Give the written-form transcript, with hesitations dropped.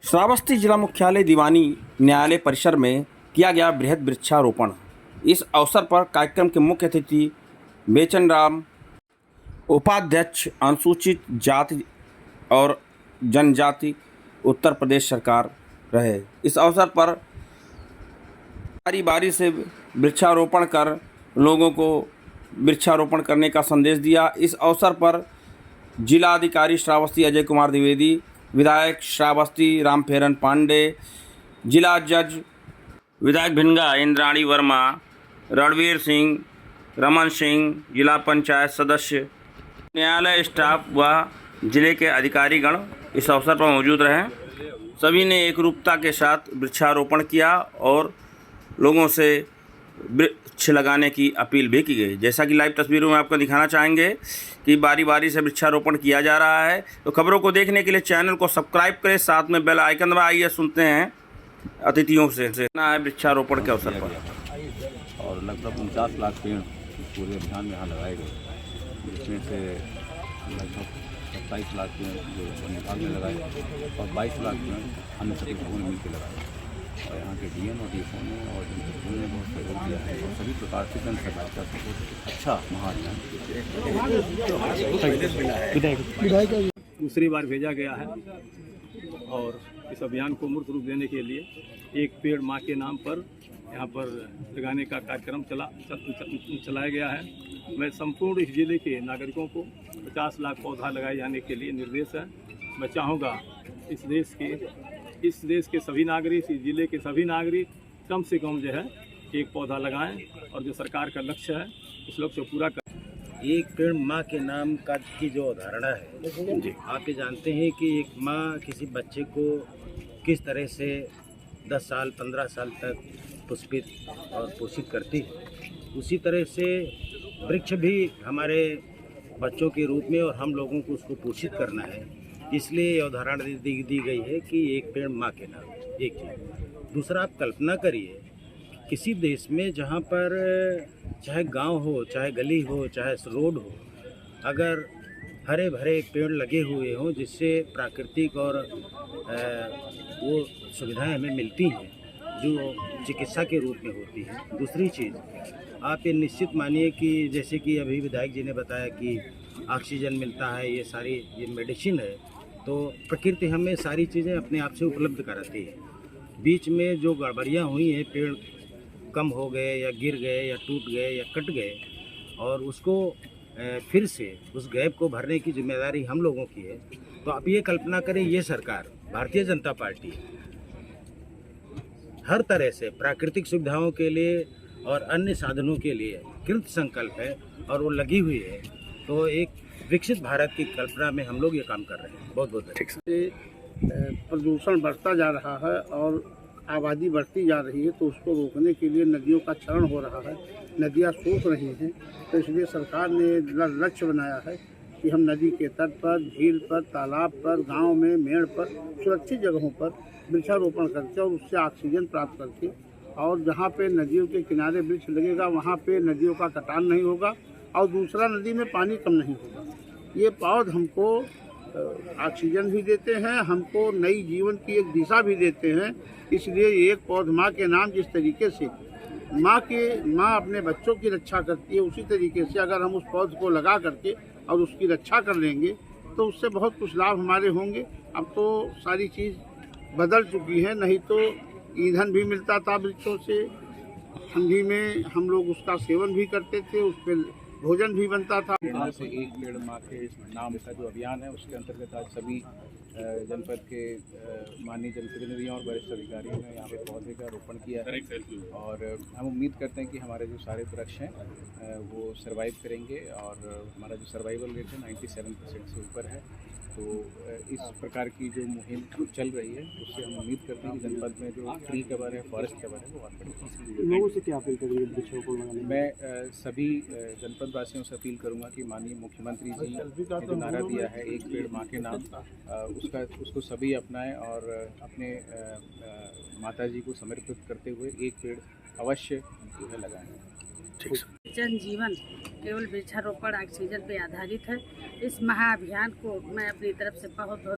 श्रावस्ती जिला मुख्यालय दीवानी न्यायालय परिसर में किया गया बृहद वृक्षारोपण। इस अवसर पर कार्यक्रम के मुख्य अतिथि बेचन राम, उपाध्यक्ष अनुसूचित जाति और जनजाति उत्तर प्रदेश सरकार रहे। इस अवसर पर बारी बारी से वृक्षारोपण कर लोगों को वृक्षारोपण करने का संदेश दिया। इस अवसर पर जिला अधिकारी श्रावस्ती अजय कुमार द्विवेदी, विधायक श्रावस्ती रामफेरन पांडे, जिला जज विधायक भिनगा इंद्राणी वर्मा, रणवीर सिंह, रमन सिंह, जिला पंचायत सदस्य, न्यायालय स्टाफ व जिले के अधिकारीगण इस अवसर पर मौजूद रहे। सभी ने एकरूपता के साथ वृक्षारोपण किया और लोगों से वृक्ष लगाने की अपील भी की गई। जैसा कि लाइव तस्वीरों में आपको दिखाना चाहेंगे कि बारी बारी से वृक्षारोपण किया जा रहा है। तो खबरों को देखने के लिए चैनल को सब्सक्राइब करें, साथ में बेल आइकन दबाइए। सुनते हैं अतिथियों से ना है वृक्षारोपण के अवसर पर। और लगभग 49 लाख पेड़ पूरे अभियान में यहाँ लगाए गए, जिसमें से लगभग 27 लाख पेड़ जो वन विभाग ने लगाए और 22 लाख पेड़ अन्य सभी लोगों ने मिलकर लगाए। और यहाँ के डीएम और डीएफओ ने और जनप्रतिनिधियों ने बहुत सहयोग दिया है और सभी प्रकार से जन सहभागिता का बहुत अच्छा महाअभियान दूसरी बार भेजा गया है। और इस अभियान को मूर्त रूप देने के लिए एक पेड़ माँ के नाम पर यहाँ पर लगाने का कार्यक्रम चलाया गया है। मैं संपूर्ण इस जिले के नागरिकों को 50 लाख पौधा लगाए जाने के लिए निर्देश है। मैं चाहूँगा इस देश के सभी नागरिक, इस जिले के सभी नागरिक कम से कम जो है एक पौधा लगाएं और जो सरकार का लक्ष्य है उस लक्ष्य को पूरा करें। एक पेड़ माँ के नाम का की जो अवधारणा है जी, आप ये जानते हैं कि एक माँ किसी बच्चे को किस तरह से 10 साल 15 साल तक पुष्पित और पोषित करती है, उसी तरह से वृक्ष भी हमारे बच्चों के रूप में और हम लोगों को उसको पोषित करना है। इसलिए ये अवधारणा दी गई है कि एक पेड़ माँ के नाम। एक चीज़। दूसरा, आप कल्पना करिए किसी देश में जहाँ पर चाहे गांव हो, चाहे गली हो, चाहे रोड हो, अगर हरे भरे पेड़ लगे हुए हों जिससे प्राकृतिक और वो सुविधाएं हमें मिलती हैं जो चिकित्सा के रूप में होती है। दूसरी चीज़, आप ये निश्चित मानिए कि जैसे कि अभी विधायक जी ने बताया कि ऑक्सीजन मिलता है, ये सारी ये मेडिसिन है, तो प्रकृति हमें सारी चीज़ें अपने आप से उपलब्ध कराती है। बीच में जो गड़बड़ियाँ हुई हैं, पेड़ कम हो गए या गिर गए या टूट गए या कट गए, और उसको फिर से उस गैप को भरने की जिम्मेदारी हम लोगों की है। तो आप ये कल्पना करें, ये सरकार भारतीय जनता पार्टी हर तरह से प्राकृतिक सुविधाओं के लिए और अन्य साधनों के लिए कृत संकल्प है और वो लगी हुई है। तो एक विकसित भारत की कल्पना में हम लोग ये काम कर रहे हैं। बहुत बहुत ठीक से प्रदूषण बढ़ता जा रहा है और आबादी बढ़ती जा रही है, तो उसको रोकने के लिए नदियों का क्षरण हो रहा है, नदियाँ सूख रही हैं। तो इसलिए सरकार ने लक्ष्य बनाया है कि हम नदी के तट पर, झील पर, तालाब पर, गांव में, मेड़ पर, सुरक्षित जगहों पर वृक्षारोपण करके और उससे ऑक्सीजन प्राप्त करके, और जहाँ पे नदियों के किनारे वृक्ष लगेगा वहाँ पे नदियों का कटान नहीं होगा और दूसरा, नदी में पानी कम नहीं होगा। ये पौध हमको ऑक्सीजन भी देते हैं, हमको नई जीवन की एक दिशा भी देते हैं। इसलिए एक पौध माँ के नाम, जिस तरीके से माँ अपने बच्चों की रक्षा करती है, उसी तरीके से अगर हम उस पौध को लगा करके और उसकी रक्षा कर लेंगे तो उससे बहुत कुछ लाभ हमारे होंगे। अब तो सारी चीज़ बदल चुकी है, नहीं तो ईंधन भी मिलता था वृक्षों से, ठंडी में हम लोग उसका सेवन भी करते थे, उस पर भोजन भी बनता था। यहाँ से एक पेड़ माँ के नाम का जो अभियान है उसके अंतर्गत आज सभी जनपद के माननीय जनप्रतिनिधियों और वरिष्ठ अधिकारियों ने यहाँ पे पौधे का रोपण किया है। और हम उम्मीद करते हैं कि हमारे जो सारे वृक्ष हैं वो सर्वाइव करेंगे और हमारा जो सर्वाइवल रेट है 97% से ऊपर है। तो इस प्रकार की जो मुहिम चल रही है उससे हम उम्मीद करते हैं कि जनपद में जो ट्री कवर है, फॉरेस्ट कवर है, वो और बढ़ेगा। लोगों से क्या अपील करेंगे वृक्षों को लगाने? मैं सभी जनपद वासियों से अपील करूंगा कि माननीय मुख्यमंत्री जी ने जो नारा दिया है एक पेड़ माँ के नाम, उसको सभी अपनाएं और अपने माता जी को समर्पित करते हुए एक पेड़ अवश्य जो है लगाएं। जन जीवन केवल वृक्षारोपण ऑक्सीजन पर आधारित है। इस महाअभियान को मैं अपनी तरफ से बहुत